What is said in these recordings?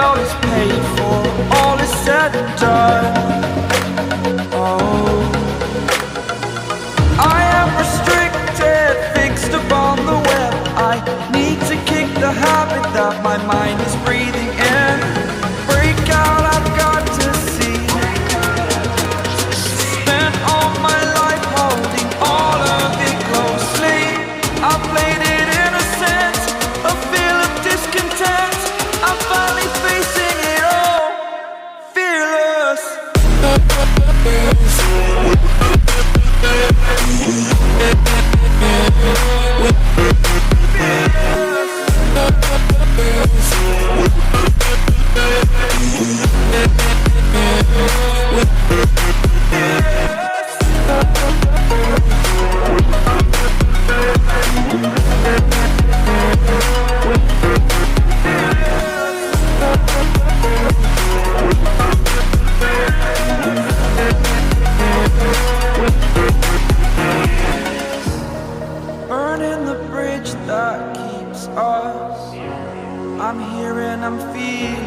all is paid for, all is said and done. Oh, I am restricted, fixed upon the web. I need to kick the habit that my mind is breathing in. Break out, I've got to see. Spent all my life holding all of it closely. I played it innocent, a feel of discontent. I'm finally facing it all, fearless. Burning the bridge that keeps us. I'm here and I'm feeling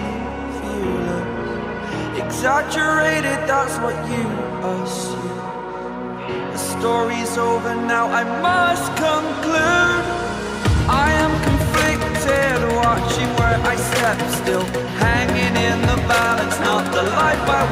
fearless. Exaggerated, that's what you assume. The story's over now, I must conclude. I am conflicted, watching where I step, still hanging in the balance. Not the life I